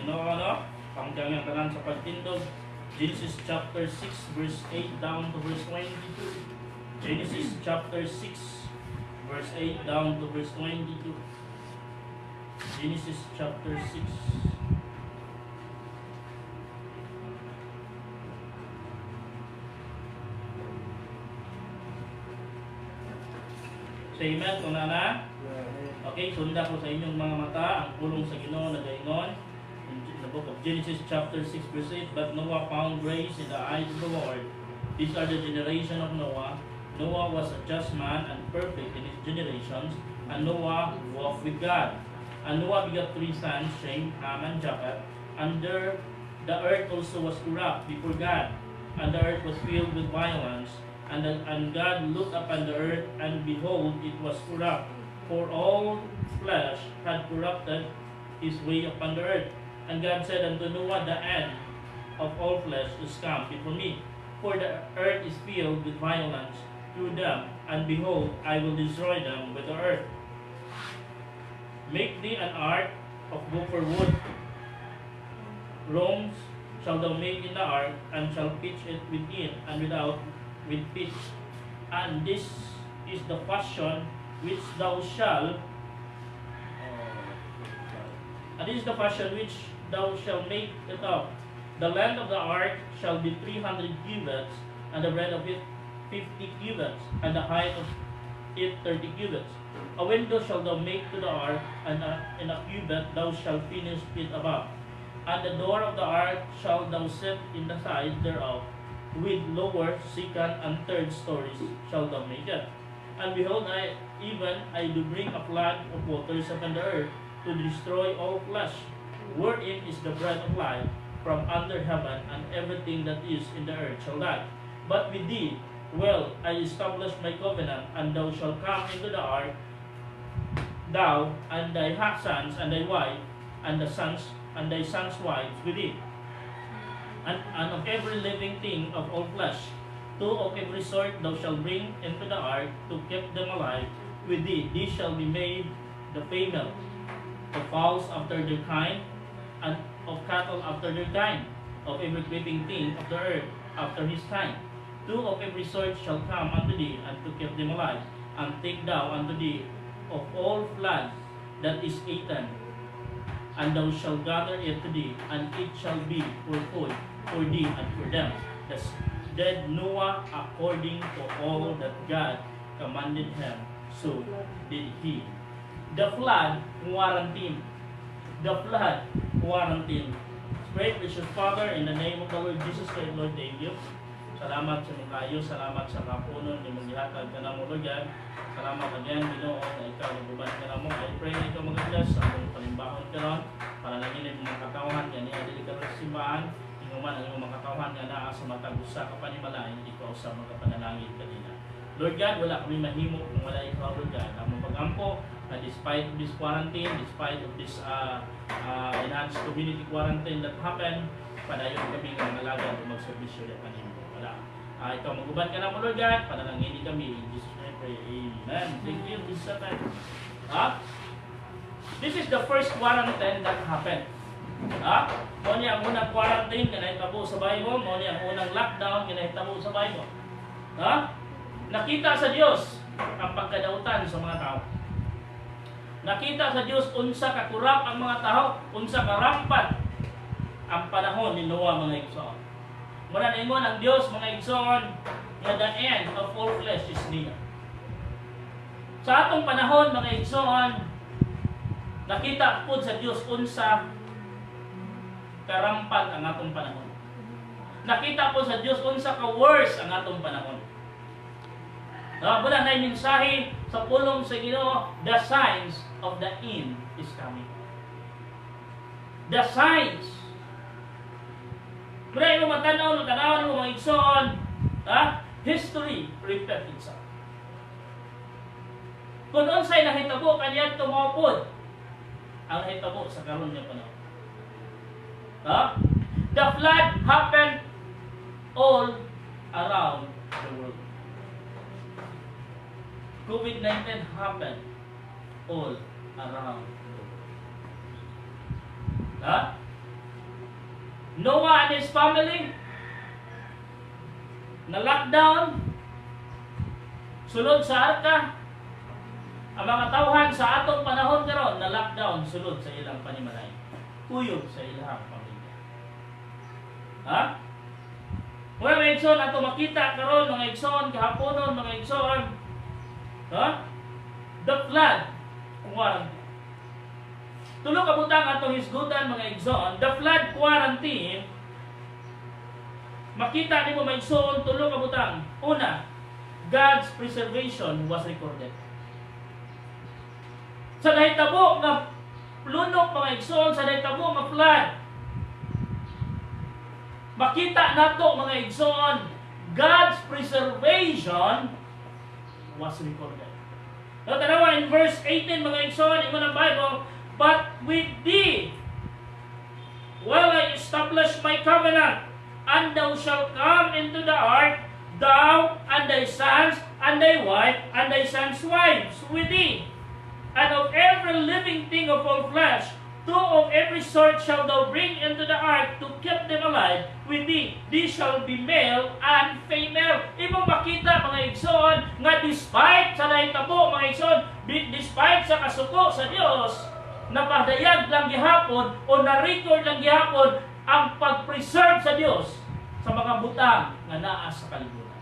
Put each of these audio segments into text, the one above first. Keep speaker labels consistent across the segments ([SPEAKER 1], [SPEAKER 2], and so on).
[SPEAKER 1] Ginoo ano? Panggang ang tanan sa pagtindog. Genesis chapter 6 verse 8 down to verse 22. Genesis chapter 6 verse 8 down to verse 22. Genesis chapter 6. Say amen kung na. Okay, sunda ko sa inyong mga mata ang pulong sa Ginoo na gaingon. In the book of Genesis chapter 6 verse 8, but Noah found grace in the eyes of the Lord. These are the generation of Noah. Noah was a just man and perfect in his generations, and Noah walked with God. And Noah begot 3 sons, Shem, Ham, and Japheth. And the earth also was corrupt before God, and the earth was filled with violence. And God looked upon the earth, and behold, it was corrupt, for all flesh had corrupted his way upon the earth. And God said unto Noah, the end of all flesh is come before me, for the earth is filled with violence through them, and behold, I will destroy them with the earth. Make thee an ark of gopher wood. Roms shall thou make in the ark, and shall pitch it within and without with pitch. And this is the fashion which thou shalt make it of. The length of the ark shall be 300 cubits, and the breadth of it 50 cubits, and the height of it 30 cubits. A window shalt thou make to the ark, and in a cubit thou shalt finish it above. And the door of the ark shalt thou set in the side thereof, with lower, second, and third stories shalt thou make it. And behold, I do bring a flood of waters upon the earth, to destroy all flesh, wherein is the breath of life from under heaven, and everything that is in the earth shall die. But with thee will I establish my covenant, and thou shalt come into the ark, thou and thy sons and thy wife, and thy sons' wives with thee. And of every living thing of all flesh, 2 of every sort thou shalt bring into the ark, to keep them alive with thee. These shall be made the female of fowls after their kind, and of cattle after their kind, of every creeping thing of the earth after his kind. 2 of every sort shall come unto thee, and to keep them alive. And take thou unto thee of all flood that is eaten, and thou shalt gather it to thee, and it shall be for food for thee and for them. Thus did Noah according to all that God commanded him, so did he. The flood quarantine. The flood quarantine. Pray, precious Father, in the name of the Lord Jesus Christ, Lord, thank you. Salamat sa mga kayo, salamat sa kapunon ni mong gihatag ka na mo, Lord God. Salamat again, Ginoo, na ikaw nagbuban ka na mo. I pray na ikaw mag-bless sa among palimbahon ka ron, para nanginin mga katawhan ka niya, dili ka rin simbahan, man ang iyong mga katawhan nga naa sa matag usa ka panimalain, ikaw sa mga panalangin kanina. Lord God, wala kami mahimo kung wala ikaw, Lord God. Ang pag-ampo, despite of this quarantine, despite of this enhanced community quarantine that happened, padayon kami nga nalagad o magservisyo na kanina. Wala. Ikaw maguban ka na mo, Lord God, panalangin kami. In Jesus' name, pray. Amen. Thank you, Jesus. This is the first quarantine that happened. Mo ni ang unang quarantine kinahitabo sa Bible, mo ni ang unang lockdown kinahitabo sa Bible. Nakita sa Dios ang pagkadautan sa mga tao. Nakita sa Dios unsa ka kurap ang mga tao, unsa ka rampant ang panahon ni Noah, mga igsoon. Muna ningon ang Dios, mga igsoon, nga the end of all flesh is near. Sa atong panahon, mga igsoon, nakita pud sa Dios unsa karampant ang atong panahon. Nakita po sa Dios unsa ka worse ang atong panahon. Muna na mensahe sa pulong sa Ginoo, the signs of the end is coming. The signs. Muna mo matanaw mo mga igsoon, history repeat itself. Kung unsay nahitabo kaniya tumawpod ang hitabo sa karon nga panahon. The flood happened all around the world. COVID-19 happened all around the world. Noah and his family, na lockdown, sulod sa arka. Ang mga tawhan sa atong panahon karon na lockdown, sulod sa ilang panimalay. Kuyog sa ilang pamilya. Ha? Mga igsoon, ato makita karon mga igsoon, kahaponon, mga igsoon. Ha? The flood. Quarantine. Tulo ka butang atong hisgutan mga igsoon. The flood quarantine. Makita nimo mga igsoon, tulo ka butang. Una, God's preservation was recorded. Sa nahitabo nga lunok mga igsoon, sa nahitabo nga flood, makita nato mga igsoon, God's preservation was recorded. So, tanawa in verse 18 mga igsoon, ingon ang Bible, but with thee will I establish my covenant, and thou shalt come into the ark, thou and thy sons and thy wife and thy sons' wives with thee. And of every living thing of all flesh, two of every sort shall thou bring into the ark to keep them alive with thee. These shall be male and female. Ibang makita mga igsoon, nga despite sa nahitabo mga igsoon, despite sa kasuko sa Dios, napadayag lang gihapon o na-record lang gihapon ang pag-preserve sa Dios sa mga butang nga naa sa kalibutan.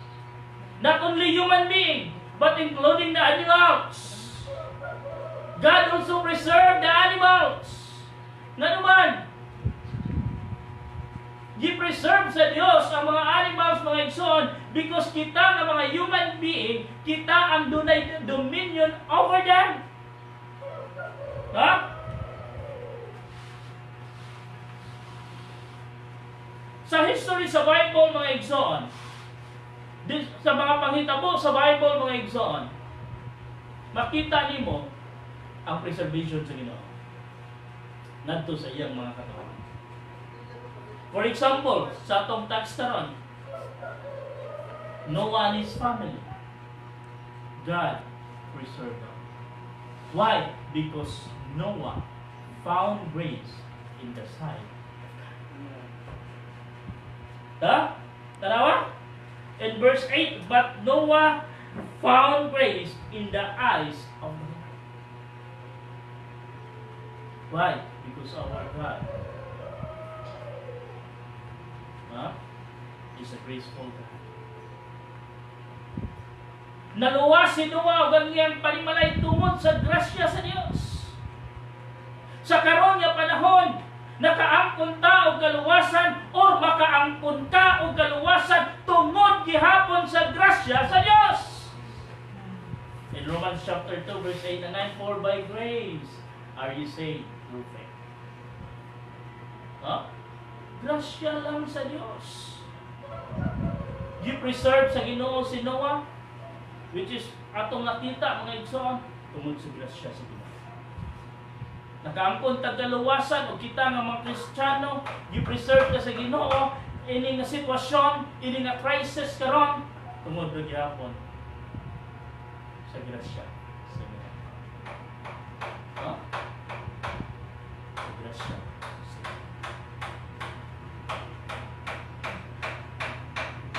[SPEAKER 1] Not only human being, but including the animals. God also preserved the animals. Nga naman, gi-preserve sa Dios ang mga animals, mga igsoon, because kita nga mga human being, kita ang dunay dominion over them. Ha? Sa history sa Bible, mga igsoon, sa mga panghitabo sa Bible, mga igsoon, makita nimo ang preservation sa Ginoo ngadto sa iyang mga katawan. For example, sa atong text karon, Noah and his family, God preserved them. Why? Because Noah found grace in the sight. Tanawa? In verse 8, but Noah found grace in the eyes of the Lord. Why? Because our God is a graceful God. Naluwas si Noah o ganyan panimalay tungod sa grasya sa Dios. Sa karon nga panahon, nakaangkon ta og kaluwasan or makaangkon ka og kaluwasan tungod gihapon sa grasya sa Dios. In Romans chapter 2 verse 8 and 9, for by grace are you saved through faith. Grasya lang sa Dios. You preserve sa Ginoo si Noah, which is atong nakita mga igsoon tungod sa grasya sa Ginoo. Nakaangkon tag kaluwasan o kita nga mga Kristiyano, you preserve ka sa Ginoo ini nga sitwasyon, ini nga crisis karon tungod ra gyapon sa grasya sa Ginoo. Sa grasya.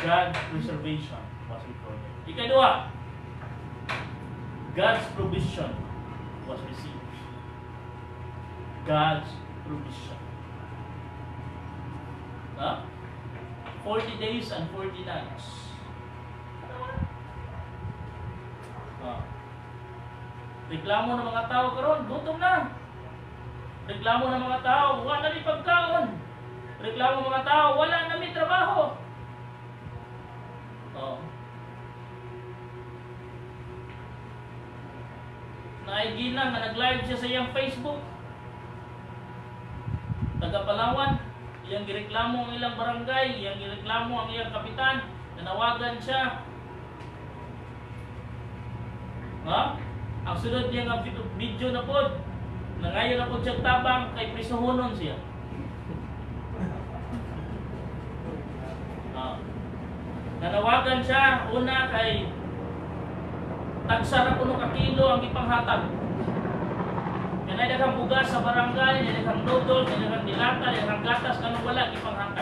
[SPEAKER 1] God's preservation was recorded. Ikadua, God's provision was received. God's provision. 40 days and 40 nights. Reklamo ng mga tao karon, gutom na. Reklamo ng mga tao, wala na ni pagkaon. Reklamo ng mga tao, wala na ni trabaho. Naigina nga nag-live siya sa iyang Facebook. Taga Palawan, iyang gireklamo ang ilang barangay, iyang gireklamo ang iyang kapitan, nanawagan siya. Ang sunod niya nga video na pod, nangayon na pod siya tabang kay prisuhonon siya. Nanawagan siya una kay tagsa na puno ka kilo ang ipanghatag. Yan ay daghang bugas sa barangay, yan daghang noodles, yan daghang dilata, yan daghang gatas, kanong wala ipanghatag.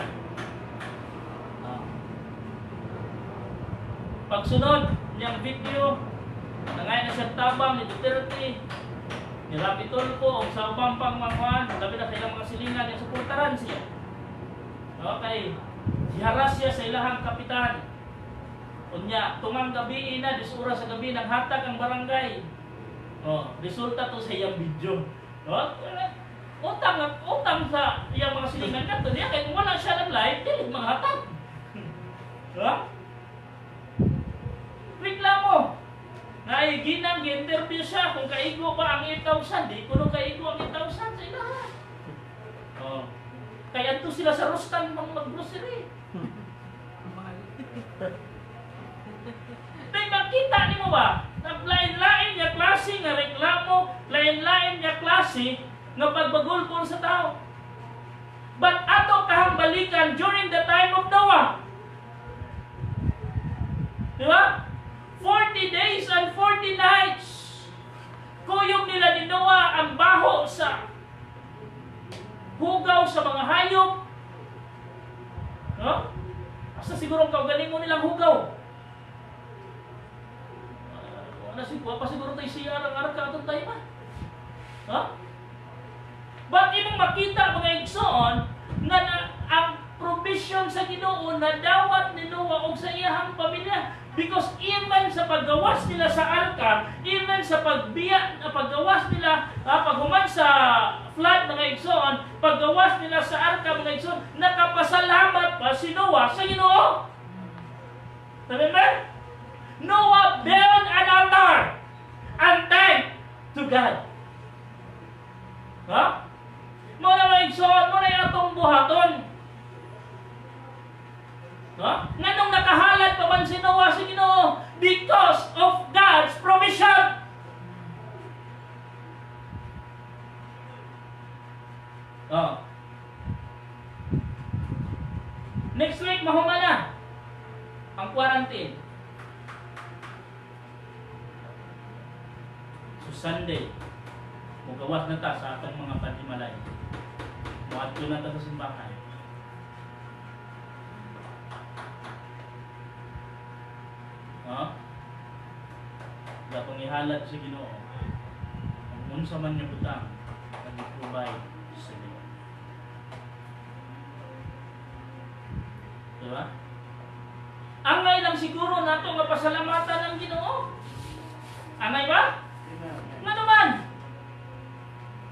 [SPEAKER 1] pagsunod niyang video, nangay na siya tabang ni Duterte, ni Rapi Tulfo, o sa ubang pang mga labi na kailang mga silingan, yung suportaran siya. Okay, iharas siya sa ilahang kapitan. Unya, tungang gabi na, 10 oras sa gabi, naghatag ang barangay. Resulta to sa iyang video. Utang sa iyang mga silingan ka, niya, kaya kung wala siya nag-live, di mga hatag. Reklamo. Ginang interview siya kung kaigo ba ang 8,000. Di ko nung kaigo ang 8,000 sa ilahan. Kaya ito sila sa Rustan mag-grocery. May makita ni mo ba? Lain-lain niya klase nga reklamo, lain-lain niya klase nga pagbagol po sa tao. But ato kahang balikan during the time of Noah. Di ba? 40 days and 40 nights. Kuyog nila ni Noah ang baho sa hugaw sa mga hayop. Asa siguro kaugaling mo nilang hugaw. Pa siguro tayo siya ang arka atong tayo ba? Ba't imong makita mga igsoon nga ang provision sa Ginoo na dawat ni Noah o sa iyahang pamilya? Because even sa paggawas nila sa arka, even sa paggawas nila, paghuman sa flood mga igsoon, paggawas nila sa arka mga igsoon, nakapasalamat pa si Noah sa Ginoo. Sabi ba? Noah built an altar and thanked to God. Muna mga igsoon, muna yung atong buhaton. Nganong nakahalad pa man si Noah sa Ginoo? Because of God's provision. Next week, mahuma na ang quarantine. So Sunday, mugawas na ta sa atong mga panhimalay. Muadto na ta sa simbahan. Gatong ihalad sa Ginoo. Ang unsa man niya butang, nag-provide sa Ginoo. Diba? Angay lang siguro nato nga pasalamatan ng Ginoo. Angay ba? Nga naman.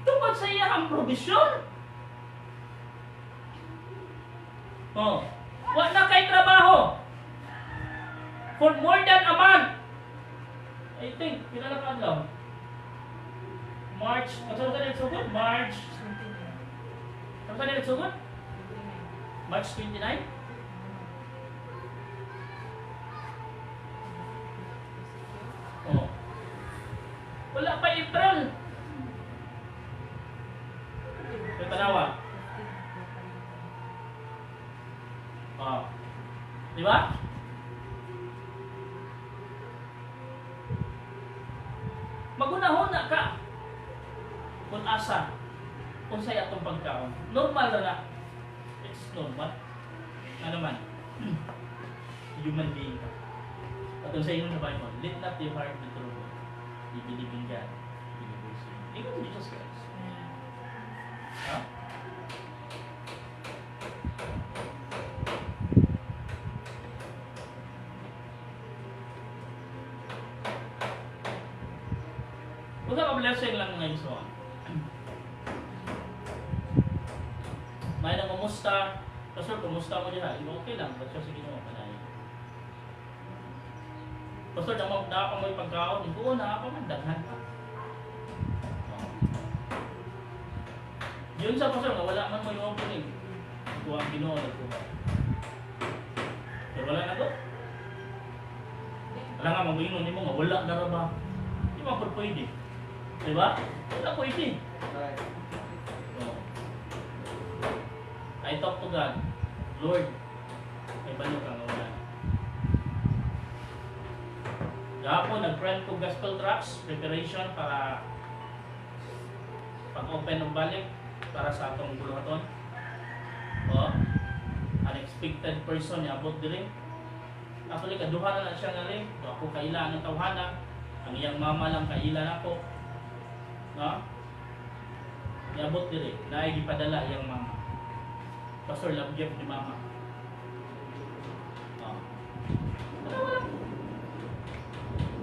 [SPEAKER 1] Tungkol sa iyang provision. Wa na kay trabaho. For more than a month. I think, pila na kadlaw? March, ano sa nila sugod? March. Ano sa nila sugod? March 29? Wala pa April. Ito tanawa. Di ba? Magunahon na ka kung asa kung sa'yo atong pagkaon. Normal na. It's normal. Ano man? Human being ka. At sa inyo na Bible, let not your heart be troubled. You believe in God. You believe in God. Even to Jesus Christ. Usa ka blessing lang ngayon so. May na kumusta? Pastor, kumusta mo diha? Okay lang, basta sige mo kanay. Pastor, na pa mo pagkaon, oo na pa man daghan pa. Yun sa pastor, wala man mo yung opening. Kuha ang Ginoo nagkuha. Pero wala na to. Wala nga mag-inon nimo nga wala na ra ba? Di ba pwede? Diba? Wala pwede. Right. I talk to God. Lord, may balo ka nga wala. Gapon, nag-print ko gospel tracts, preparation para pag-open ng balik para sa atong buluhaton. Unexpected person niabot diri. Actually, kaduha na siya nga rin. Ako kaila ng tawhana. Ang iyang mama lang kaila ako. No? Niabot diri. Naay gipadala iyang mama. Pastor, love gift ni mama. No?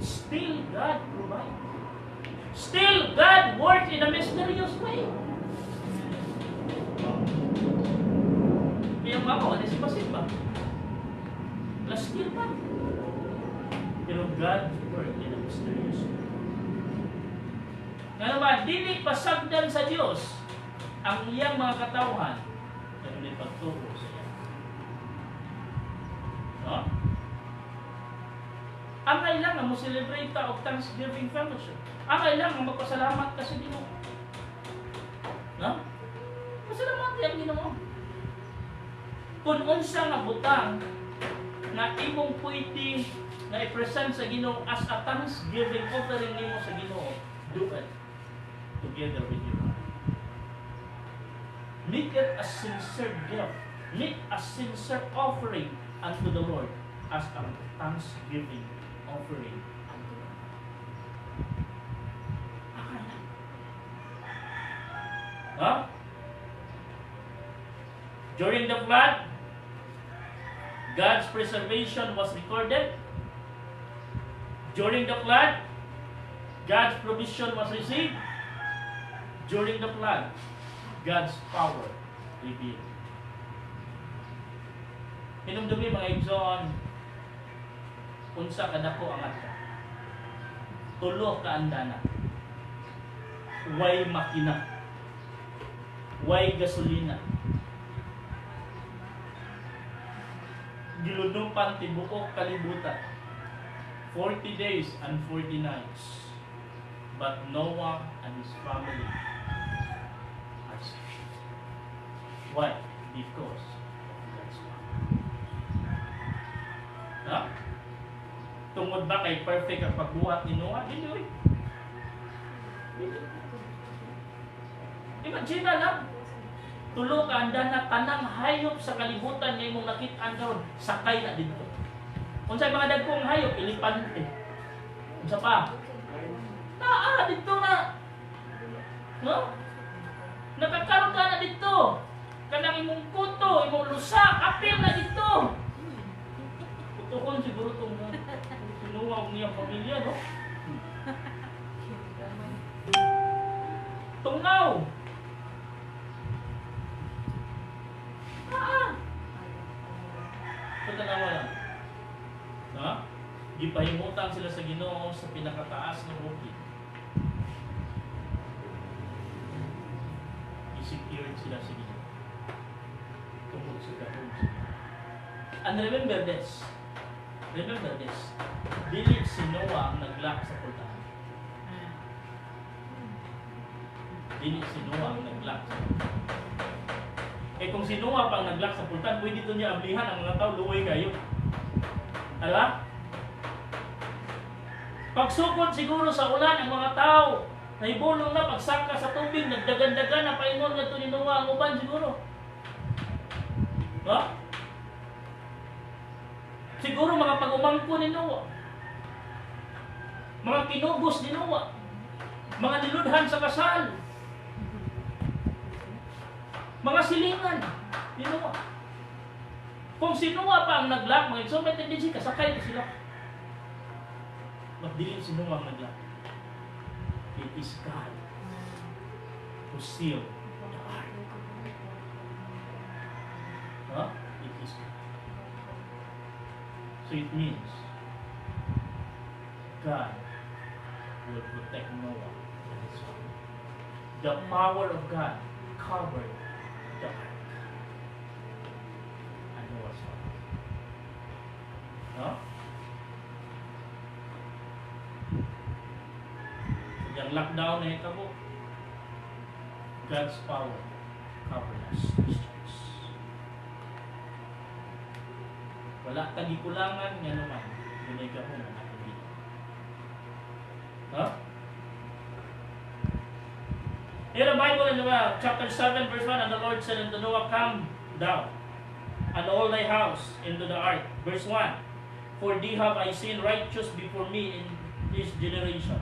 [SPEAKER 1] Still God provide. Still God works in a mysterious way. Iyang mama, wala si Pasimba. Last year pa. Pero God worked in a mysterious way. Nga naman, dili pasagdan sa Diyos ang iyang mga katawhan na hindi pagturo sa iya. No? Ang kailangan mo celebrate ta of Thanksgiving fellowship. Ang kailangan magpasalamat ka sa Ginoo. No? Pasalamat yung Ginoo. Kung unsa nga butang na imong pwede na i-present sa Ginoo as a thanksgiving offering nimo sa Ginoo, do it together with your heart. Make it a sincere gift. Make a sincere offering unto the Lord as a thanksgiving offering unto the Lord. Huh? During the flood, God's preservation was recorded. During the flood, God's provision was received. During the flood, God's power revealed. Hinumdumi mga igsoon, unsa kadako ang atka. Tulo ka andana. Way makina. Way gasolina. Giludupan tibuok kalibutan. 40 days and 40 nights. But Noah and his family are saved. Why? Because of God's power. Ha? Tungod ba kay perfect ang pagbuhat ni Noah? Hindi. Imagine na lang. Tulo ka anda na tanang hayop sa kalibutan nga imong nakit-an karon, sakay na dito. Unsay mga dagkong hayop, elepante. Unsa pa? Naa dito na. No? Nakakaroon ka na dito. Kanang imong kuto, imong lusa, apil na dito. Kutukon siguro tong sinuwa niyang pamilya, no? Tungaw. Tanawa lang. Ha? Gipahimutan sila sa Ginoo sa pinakataas ng bukid. I-secured sila sa Ginoo. Tungkol sa gahon. And remember this. Remember this. Dili si Noah ang naglak sa pultahan. Dili si Noah ang naglak sa pultahan. Eh kung si Noah pang naglak sa pultan, pwede ito niya ablihan ang mga tao, luway kayo. Ala? Pagsukod siguro sa ulan ang mga tao, nahibulong na pagsaka sa tubig, nagdagan-dagan na paingon na ito ni Noah ang uban siguro. Ha? Siguro mga pag-umangko ni Noah, mga kinubos ni Noah, mga niludhan sa kasal, mga silingan ni Noah. Kung si Noah pa ang naglak, mga igsoon, may tendency kasakay na sila. But dili si Noah ang naglak. It is God who sealed the ark. Huh? It is God. So it means God will protect Noah and his family. The power of God covered the ark and Noah's family. Huh? Yung lockdown na ito po, God's power covered us, Christians. Wala tagikulangan nga naman, gunay ka po ng ating dito. Huh? In the Bible in chapter 7 verse 1, and the Lord said unto Noah, come down, and all thy house into the ark. Verse 1, For thee have I seen righteous before me in this generation.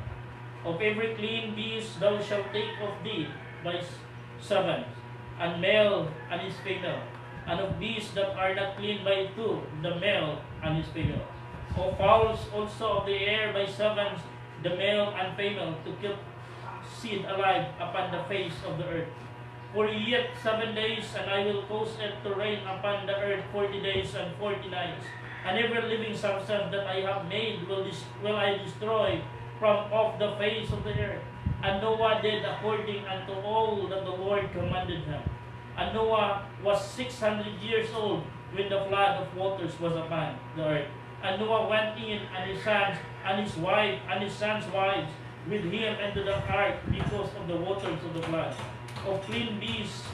[SPEAKER 1] Of every clean beast thou shalt take of thee by sevens, and male and his female, and of beasts that are not clean by two, the male and his female. Of fowls also of the air by sevens, the male and female, to keep seed alive upon the face of the earth. For yet 7 days, and I will cause it to rain upon the earth 40 days and 40 nights. And every living substance that I have made will I destroy from off the face of the earth. And Noah did according unto all that the Lord commanded him. And Noah was 600 years old when the flood of waters was upon the earth. And Noah went in, and his sons, and his wife, and his sons' wives, with him into the ark because of the waters of the flood. Of clean beasts,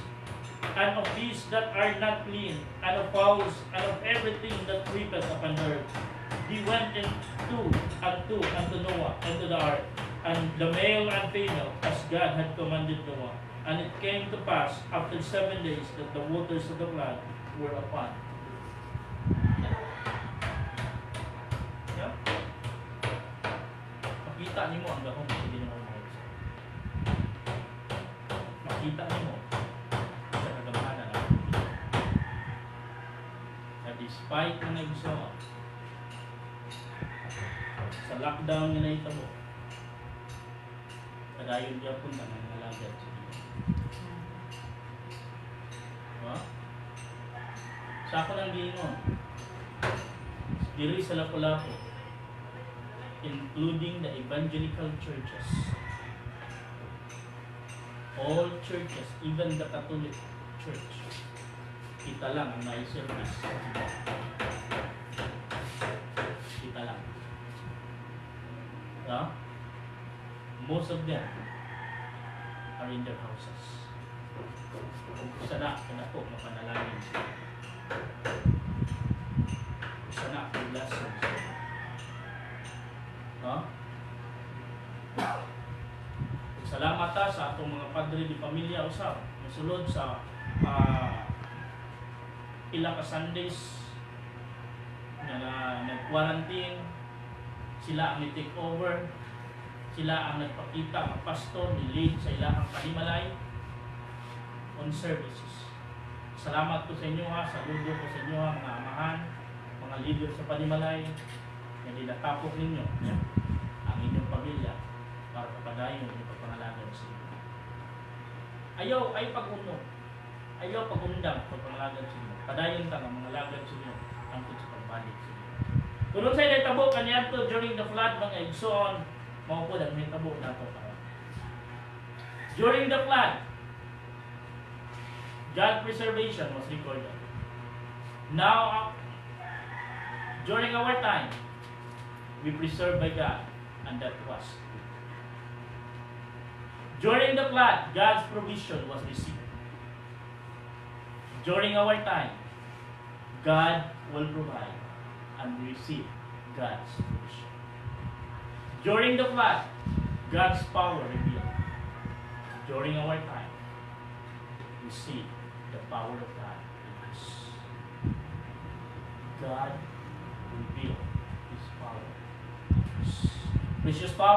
[SPEAKER 1] and of beasts that are not clean, and of fowls, and of everything that creepeth upon the earth. He went in two unto Noah into the ark, and the male and female, as God had commanded Noah. And it came to pass after 7 days that the waters of the flood were upon. Yeah? Makita niyo ang gahong hindi naman mahal. Makita niyo sa kagamanan na despite na nagsawa sa lockdown na naitabo, kadayon niya po na nangalagad sa iyo. Diba? Sa ako ng gingon, diri sa Lapu-Lapu, including the evangelical churches, all churches, even the Catholic Church, kita lang ang nai-service. Kita lang. Yeah? Most of them are in their houses. Isa na, po, mapanalangin sila. Isa na, blessings. No? Salamat sa atong mga padre di pamilya usab. Nasulod sa ilang ka Sundays na nag-quarantine, sila ang i-take over, sila ang nagpakita ng pastor, ni-lead sa ilahang panimalay on services. Salamat po sa inyo ha, saludo po sa inyo ha, mga amahan, mga leader sa panimalay, na dinatapok ninyo ang inyong pamilya para kapadayon ang pagpangalagan sa inyo. Ayaw ay pag-uno, ayaw pag-undang pagpangalagan sa inyo. Padayon ka ng mga lagad sa inyo angkot sa pagbalik sa inyo. Kung sa'yo na itabo kanyan to during the flood, mga igsoon, mga po may tabo na ito para. During the flood, God preservation was recorded. Now, during our time, we preserved by God, and that was. During the flood, God's provision was received. During our time, God will provide and receive God's provision. During the flood, God's power revealed. During our time, we see the power of God in us. God revealed His power in us. Precious power.